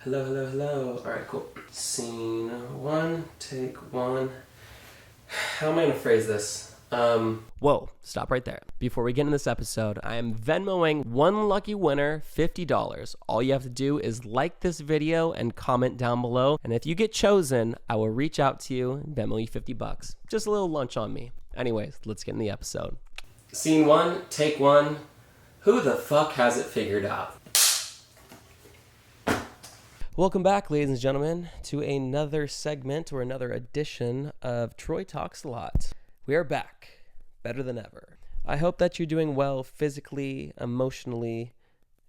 Hello, hello, hello. All right, cool. Scene one, take one. How am I going to phrase this? Whoa, stop right there. Before we get into this episode, I am Venmoing one lucky winner $50. All you have to do is like this video and comment down below. And if you get chosen, I will reach out to you and Venmo you $50. Just a little lunch on me. Anyways, let's get in the episode. Scene one, take one. Who the fuck has it figured out? Welcome back, ladies and gentlemen, to another segment or another edition of Troy Talks a Lot. We are back, better than ever. I hope that you're doing well physically, emotionally,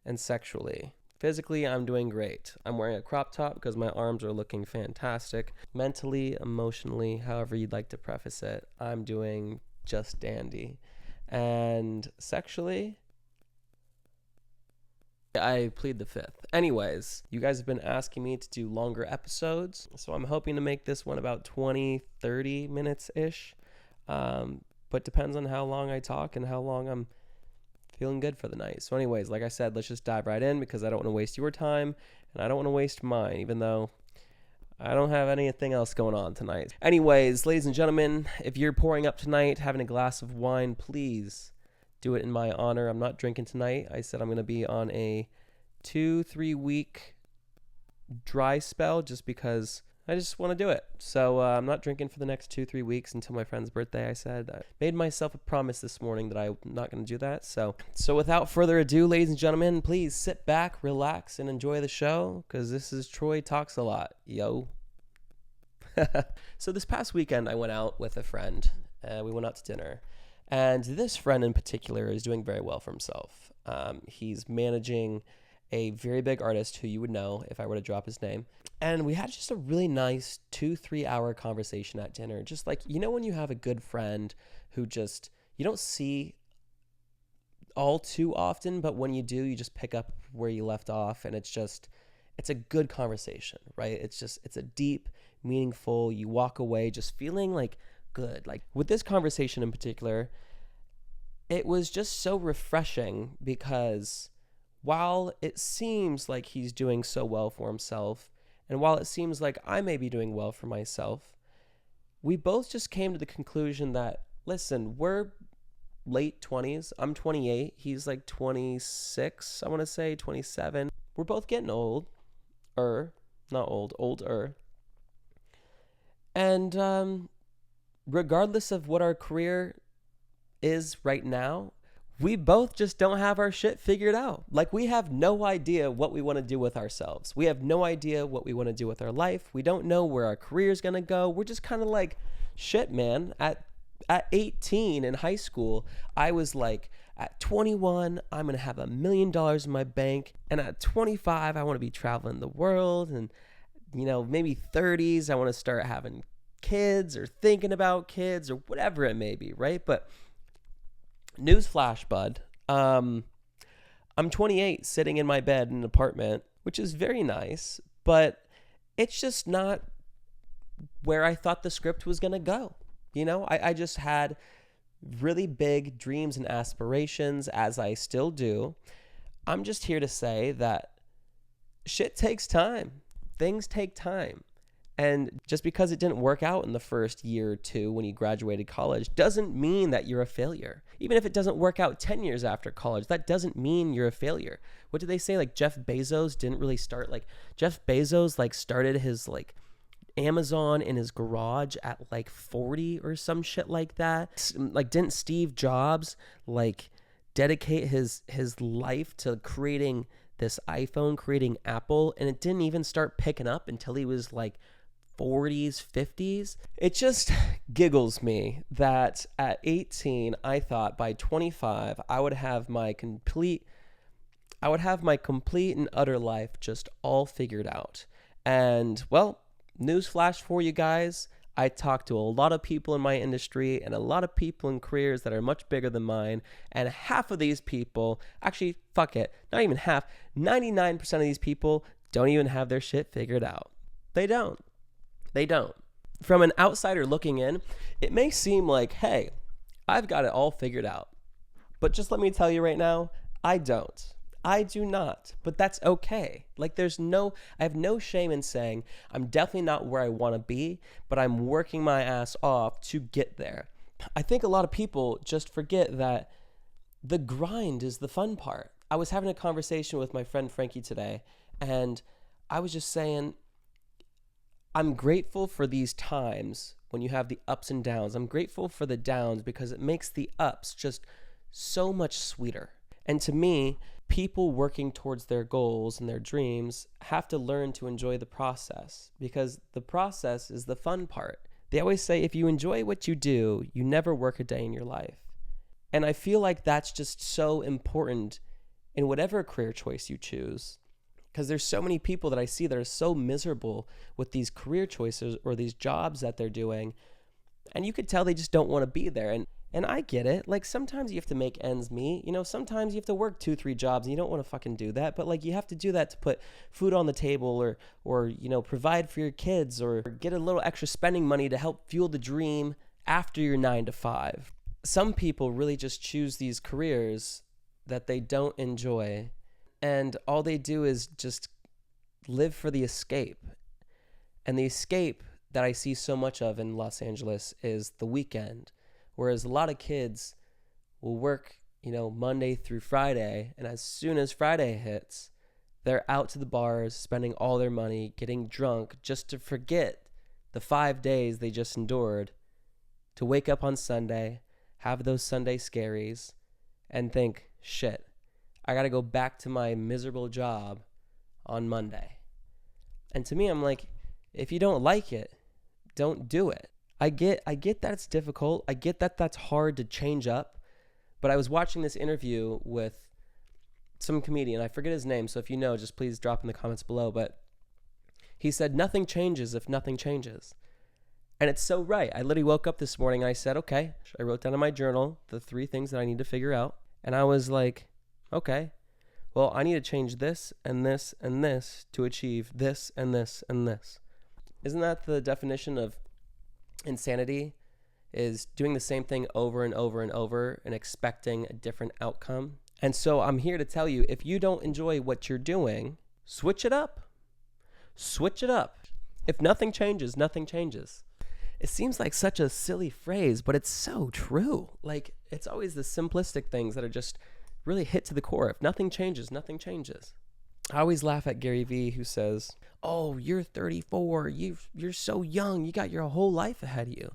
and sexually. Physically, I'm doing great. I'm wearing a crop top because my arms are looking fantastic. Mentally, emotionally, however you'd like to preface it, I'm doing just dandy. And sexually, I plead the fifth. Anyways, you guys have been asking me to do longer episodes, so I'm hoping to make this one about 20-30 minutes-ish. But depends on how long I talk and how long I'm feeling good for the night. So anyways, like I said, let's just dive right in because I don't want to waste your time and I don't want to waste mine, even though I don't have anything else going on tonight. Anyways, ladies and gentlemen, if you're pouring up tonight, having a glass of wine, please do it in my honor. I'm not drinking tonight. I said I'm going to be on a 2-3 week dry spell just because I just want to do it. So I'm not drinking for the next 2-3 weeks until my friend's birthday. I said I made myself a promise this morning that I'm not going to do that. So without further ado, ladies and gentlemen, please sit back, relax, and enjoy the show because this is Troy Talks a Lot. Yo. So this past weekend, I went out with a friend. We went out to dinner. And this friend in particular is doing very well for himself. He's managing a very big artist who you would know if I were to drop his name. And we had just a really nice 2-3 hour conversation at dinner. Just like, you know, when you have a good friend who just, you don't see all too often, but when you do, you just pick up where you left off. And it's a good conversation, right? It's a deep, meaningful, you walk away just feeling like good. Like with this conversation in particular, it was just so refreshing because while it seems like he's doing so well for himself, and while it seems like I may be doing well for myself, we both just came to the conclusion that, listen, we're late 20s. I'm 28. He's like 26, I want to say, 27. We're both getting older. And regardless of what our career is right now, we both just don't have our shit figured out. Like, we have no idea what we want to do with ourselves. We have no idea what we want to do with our life. We don't know where our career is going to go. We're just kind of like, shit, man. At 18 in high school, I was like, at 21, I'm going to have $1 million in my bank. And at 25, I want to be traveling the world. And, you know, maybe 30s, I want to start having kids or thinking about kids or whatever it may be, right? But newsflash, bud. I'm 28, sitting in my bed in an apartment, which is very nice, but it's just not where I thought the script was going to go. You know, I just had really big dreams and aspirations, as I still do. I'm just here to say that shit takes time. Things take time. And just because it didn't work out in the first year or two when you graduated college doesn't mean that you're a failure. Even if it doesn't work out 10 years after college, that doesn't mean you're a failure. What did they say? Like Jeff Bezos didn't really start, like Jeff Bezos like started his like Amazon in his garage at like 40 or some shit like that. Like didn't Steve Jobs like dedicate his life to creating this iPhone, creating Apple, and it didn't even start picking up until he was like 40s, 50s. It just giggles me that at 18, I thought by 25, I would have my complete and utter life just all figured out. And well, newsflash for you guys, I talked to a lot of people in my industry and a lot of people in careers that are much bigger than mine. And half of these people, actually, fuck it, not even half, 99% of these people don't even have their shit figured out. They don't. From an outsider looking in, it may seem like, hey, I've got it all figured out. But just let me tell you right now, I don't. I do not, but that's okay. Like I have no shame in saying I'm definitely not where I want to be, but I'm working my ass off to get there. I think a lot of people just forget that the grind is the fun part. I was having a conversation with my friend Frankie today, and I was just saying, I'm grateful for these times when you have the ups and downs. I'm grateful for the downs because it makes the ups just so much sweeter. And to me, people working towards their goals and their dreams have to learn to enjoy the process, because the process is the fun part. They always say if you enjoy what you do, you never work a day in your life. And I feel like that's just so important in whatever career choice you choose, because there's so many people that I see that are so miserable with these career choices or these jobs that they're doing, and you could tell they just don't want to be there. And I get it. Like, sometimes you have to make ends meet. You know, sometimes you have to work 2-3 jobs and you don't want to fucking do that. But like, you have to do that to put food on the table, or, you know, provide for your kids, or get a little extra spending money to help fuel the dream after your 9 to 5. Some people really just choose these careers that they don't enjoy, and all they do is just live for the escape. And the escape that I see so much of in Los Angeles is the weekend. Whereas a lot of kids will work, you know, Monday through Friday, and as soon as Friday hits, they're out to the bars, spending all their money, getting drunk, just to forget the 5 days they just endured, to wake up on Sunday, have those Sunday scaries, and think, shit, I gotta go back to my miserable job on Monday. And to me, I'm like, if you don't like it, don't do it. I get that it's difficult. I get that that's hard to change up. But I was watching this interview with some comedian. I forget his name, so if you know, just please drop in the comments below. But he said, nothing changes if nothing changes. And it's so right. I literally woke up this morning and I said, okay. I wrote down in my journal the 3 things that I need to figure out. And I was like, okay, well, I need to change this and this and this to achieve this and this and this. Isn't that the definition of insanity? Is doing the same thing over and over and over and expecting a different outcome. And so I'm here to tell you, if you don't enjoy what you're doing, switch it up. Switch it up. If nothing changes, nothing changes. It seems like such a silly phrase, but it's so true. Like, it's always the simplistic things that are just really hit to the core. If nothing changes, nothing changes. I always laugh at Gary Vee, who says, oh, you're 34, you're so young, you got your whole life ahead of you.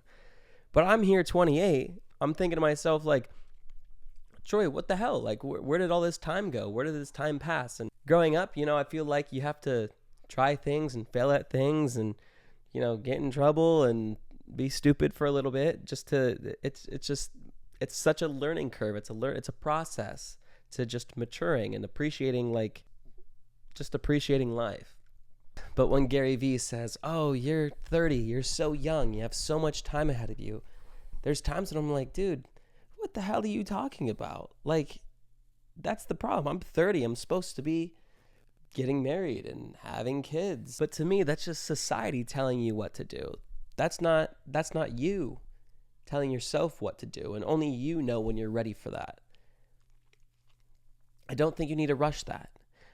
But I'm here 28, I'm thinking to myself, like, Troy, what the hell? Like, where did all this time go? Where did this time pass? And growing up, you know, I feel like you have to try things and fail at things and, you know, get in trouble and be stupid for a little bit just to, it's such a learning curve. It's a process to just maturing and appreciating, like, just appreciating life. But when Gary Vee says, oh, you're 30, you're so young, you have so much time ahead of you, there's times when I'm like, dude, what the hell are you talking about? Like, that's the problem. I'm 30. I'm supposed to be getting married and having kids. But to me, that's just society telling you what to do. That's not you telling yourself what to do. And only you know when you're ready for that. I don't think you need to rush that.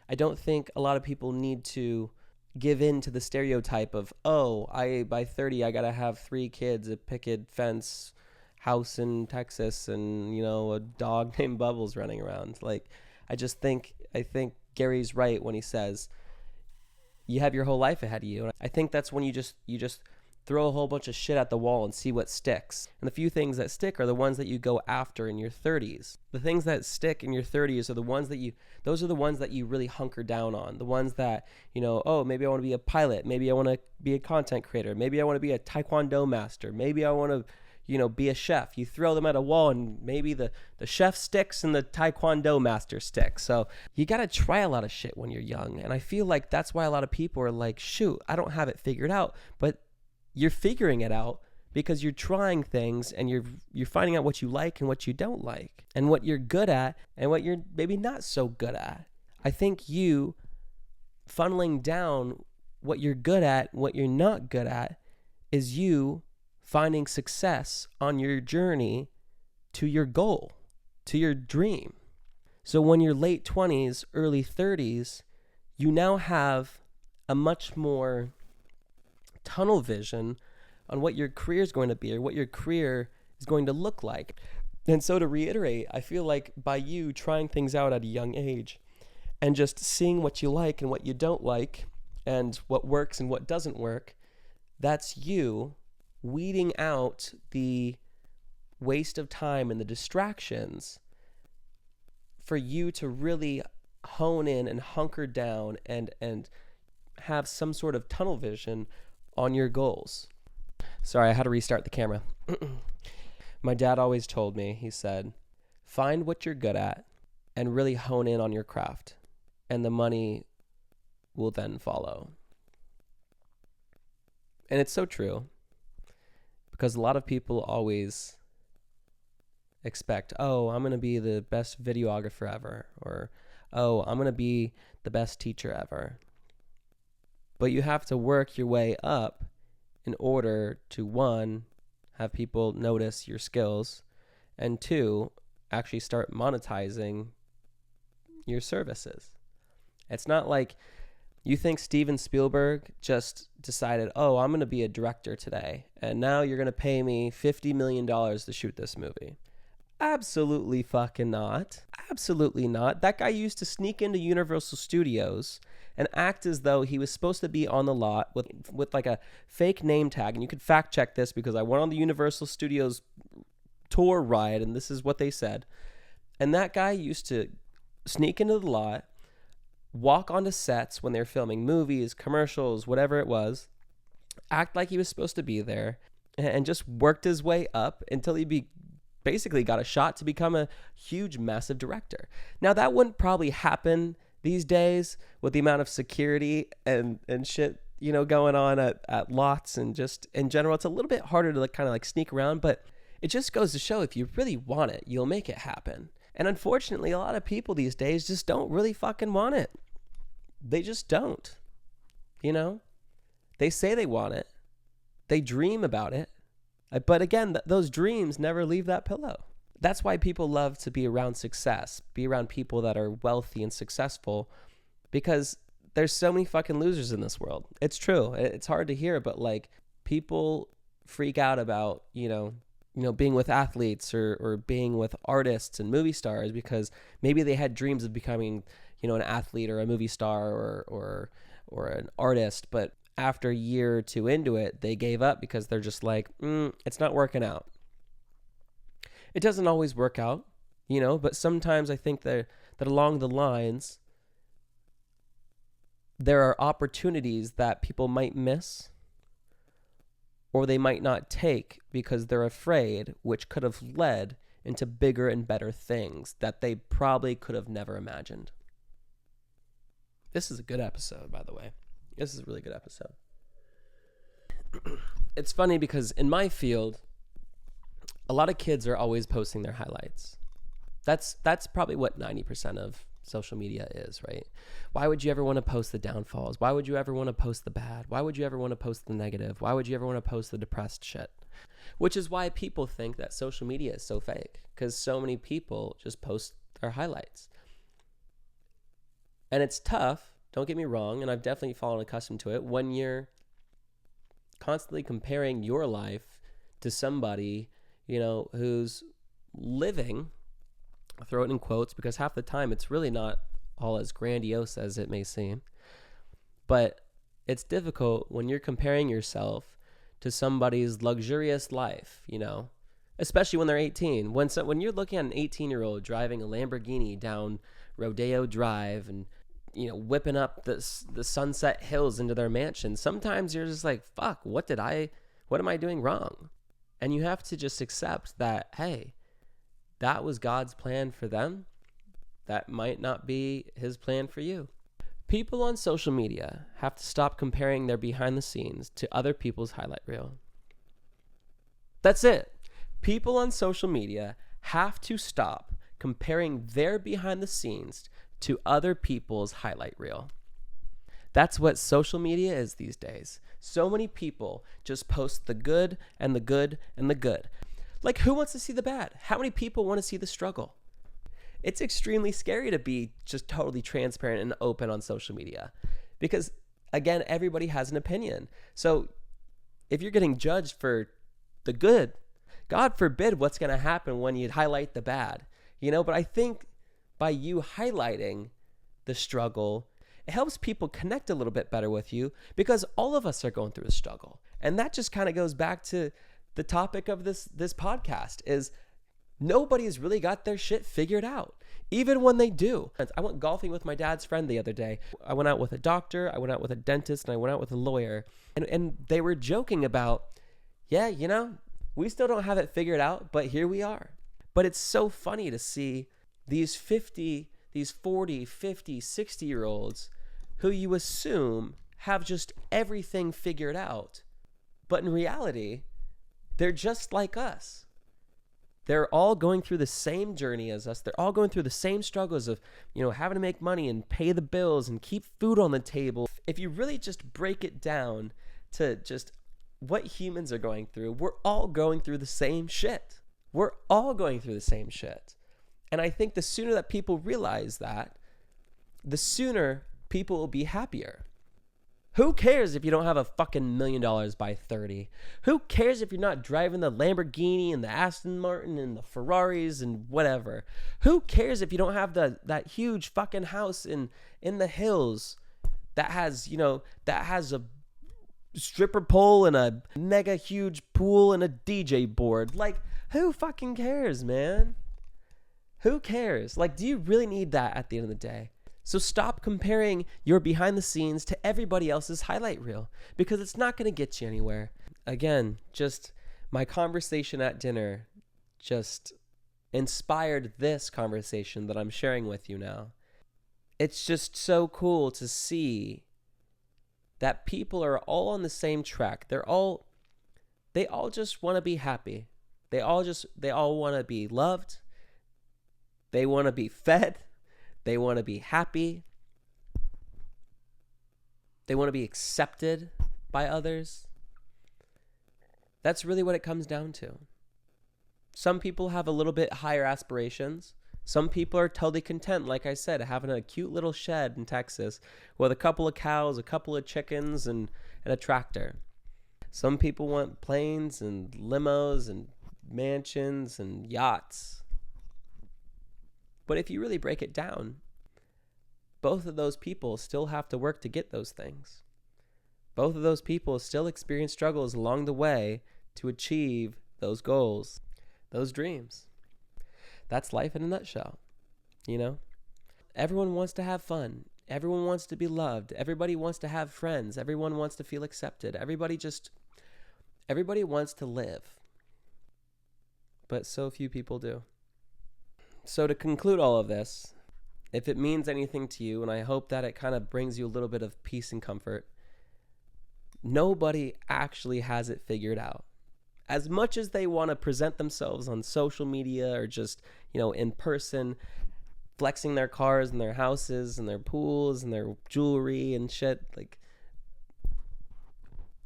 I don't think a lot of people need to give in to the stereotype of, oh, by 30, I got to have 3 kids, a picket fence, house in Texas, and, you know, a dog named Bubbles running around. Like, I think Gary's right when he says you have your whole life ahead of you. And I think that's when you just throw a whole bunch of shit at the wall and see what sticks. And the few things that stick are the ones that you go after in your 30s. The things that stick in your 30s are the ones that you really hunker down on. The ones that, you know, oh, maybe I want to be a pilot. Maybe I want to be a content creator. Maybe I want to be a Taekwondo master. Maybe I want to, you know, be a chef. You throw them at a wall and maybe the chef sticks and the Taekwondo master sticks. So you got to try a lot of shit when you're young. And I feel like that's why a lot of people are like, shoot, I don't have it figured out. But you're figuring it out because you're trying things and you're finding out what you like and what you don't like and what you're good at and what you're maybe not so good at. I think you funneling down what you're good at, what you're not good at, is you finding success on your journey to your goal, to your dream. So when you're late 20s, early 30s, you now have a much more tunnel vision on what your career is going to be or what your career is going to look like. And so to reiterate, I feel like by you trying things out at a young age and just seeing what you like and what you don't like and what works and what doesn't work, that's you weeding out the waste of time and the distractions for you to really hone in and hunker down and have some sort of tunnel vision on your goals. Sorry, I had to restart the camera. My dad always told me, he said, find what you're good at and really hone in on your craft, and the money will then follow. And it's so true, because a lot of people always expect, oh, I'm going to be the best videographer ever, or, oh, I'm going to be the best teacher ever. But you have to work your way up in order to, one, have people notice your skills, and two, actually start monetizing your services. It's not like you think Steven Spielberg just decided, oh, I'm going to be a director today, and now you're going to pay me $50 million to shoot this movie. Absolutely fucking not. Absolutely not. That guy used to sneak into Universal Studios and act as though he was supposed to be on the lot with like a fake name tag. And you could fact check this because I went on the Universal Studios tour ride and this is what they said. And that guy used to sneak into the lot, walk onto sets when they're filming movies, commercials, whatever it was, act like he was supposed to be there, and just worked his way up until he basically got a shot to become a huge, massive director. Now, that wouldn't probably happen these days with the amount of security and shit, you know, going on at lots, and just in general, it's a little bit harder to kind of sneak around, but it just goes to show if you really want it, you'll make it happen. And unfortunately, a lot of people these days just don't really fucking want it. They just don't, you know? They say they want it. They dream about it. But again, those dreams never leave that pillow. That's why people love to be around success, be around people that are wealthy and successful, because there's so many fucking losers in this world. It's true. It's hard to hear, but people freak out about, you know, being with athletes or being with artists and movie stars because maybe they had dreams of becoming, you know, an athlete or a movie star or an artist, but after a year or two into it, they gave up because they're just like, it's not working out. It doesn't always work out, you know, but sometimes I think that along the lines, there are opportunities that people might miss or they might not take because they're afraid, which could have led into bigger and better things that they probably could have never imagined. This is a good episode, by the way. This is a really good episode. It's funny because in my field, a lot of kids are always posting their highlights. That's probably what 90% of social media is, right? Why would you ever want to post the downfalls? Why would you ever want to post the bad? Why would you ever want to post the negative? Why would you ever want to post the depressed shit? Which is why people think that social media is so fake, because so many people just post their highlights. And it's tough, don't get me wrong, and I've definitely fallen accustomed to it, when you're constantly comparing your life to somebody, you know, who's living, I'll throw it in quotes because half the time it's really not all as grandiose as it may seem. But it's difficult when you're comparing yourself to somebody's luxurious life, you know, especially when they're 18. When you're looking at an 18-year-old driving a Lamborghini down Rodeo Drive and, you know, whipping up the Sunset Hills into their mansion, sometimes you're just like, fuck, what am I doing wrong? And you have to just accept that, hey, that was God's plan for them. That might not be his plan for you. People on social media have to stop comparing their behind the scenes to other people's highlight reel. That's it. People on social media have to stop comparing their behind the scenes to other people's highlight reel. That's what social media is these days. So many people just post the good and the good and the good. Like, who wants to see the bad? How many people want to see the struggle? it's extremely scary to be just totally transparent and open on social media because, again, everybody has an opinion. So if you're getting judged for the good, God forbid what's going to happen when you highlight the bad, but I think by you highlighting the struggle, it helps people connect a little bit better with you because all of us are going through a struggle. And that just kind of goes back to the topic of this podcast is nobody's really got their shit figured out, even when they do. I went golfing with my dad's friend the other day. I went out with a doctor, I went out with a dentist, and I went out with a lawyer. And they were joking about, yeah, we still don't have it figured out, but here we are. But it's so funny to see these 40, 50, 60-year-olds who you assume have just everything figured out. But in reality, they're just like us. They're all going through the same journey as us. They're all going through the same struggles of, having to make money and pay the bills and keep food on the table. If you really just break it down to just what humans are going through, we're all going through the same shit. We're all going through the same shit. And I think the sooner that people realize that, the sooner people will be happier. Who cares if you don't have a fucking $1 million by 30? Who cares if you're not driving the Lamborghini and the Aston Martin and the Ferraris and whatever? Who cares if you don't have that huge fucking house in the hills that has a stripper pole and a mega huge pool and a DJ board? Like, who fucking cares, man? Who cares? Like, do you really need that at the end of the day? So stop comparing your behind the scenes to everybody else's highlight reel because it's not going to get you anywhere. Again, just my conversation at dinner just inspired this conversation that I'm sharing with you now. It's just so cool to see that people are all on the same track. They all just want to be happy. They all want to be loved. They want to be fed. They want to be happy. They want to be accepted by others. That's really what it comes down to. Some people have a little bit higher aspirations. Some people are totally content, like I said, having a cute little shed in Texas with a couple of cows, a couple of chickens, and a tractor. Some people want planes and limos and mansions and yachts. But if you really break it down, both of those people still have to work to get those things. Both of those people still experience struggles along the way to achieve those goals, those dreams. That's life in a nutshell, Everyone wants to have fun. Everyone wants to be loved. Everybody wants to have friends. Everyone wants to feel accepted. Everybody wants to live. But so few people do. So to conclude all of this, if it means anything to you, and I hope that it kind of brings you a little bit of peace and comfort, nobody actually has it figured out. As much as they want to present themselves on social media or just, in person, flexing their cars and their houses and their pools and their jewelry and shit, like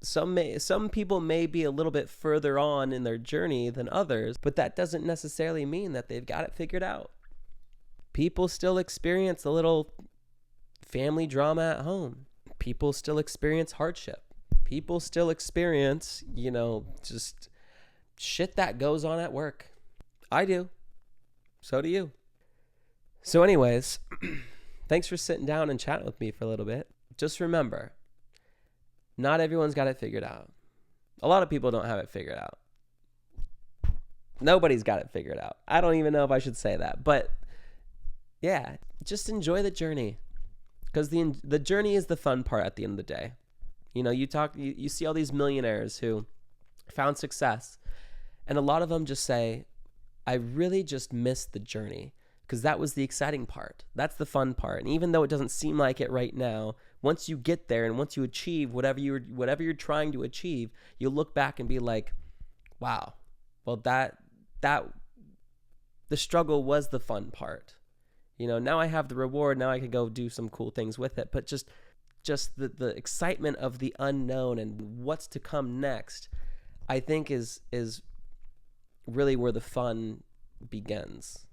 some people may be a little bit further on in their journey than others, but that doesn't necessarily mean that they've got it figured out. People still experience a little family drama at home. People still experience hardship. People still experience, just shit that goes on at work. I do. So do you. So anyways, thanks for sitting down and chatting with me for a little bit. Just remember, not everyone's got it figured out. A lot of people don't have it figured out. Nobody's got it figured out. I don't even know if I should say that. But yeah, just enjoy the journey. Because the journey is the fun part at the end of the day. You see all these millionaires who found success. And a lot of them just say, I really just missed the journey. Because that was the exciting part. That's the fun part. And even though it doesn't seem like it right now, once you get there and once you achieve whatever you're trying to achieve, you'll look back and be like, wow, well that the struggle was the fun part. Now I have the reward. Now I can go do some cool things with it. But just the excitement of the unknown and what's to come next, I think is really where the fun begins.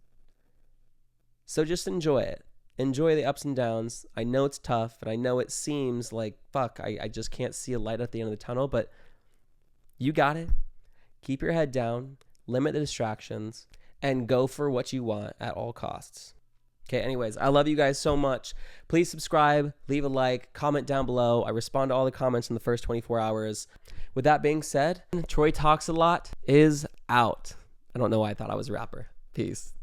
So just enjoy it. Enjoy the ups and downs. I know it's tough, and I know it seems like, fuck, I just can't see a light at the end of the tunnel, but you got it. Keep your head down, limit the distractions, and go for what you want at all costs. Okay, anyways, I love you guys so much. Please subscribe, leave a like, comment down below. I respond to all the comments in the first 24 hours. With that being said, Troy Talks a Lot is out. I don't know why I thought I was a rapper. Peace.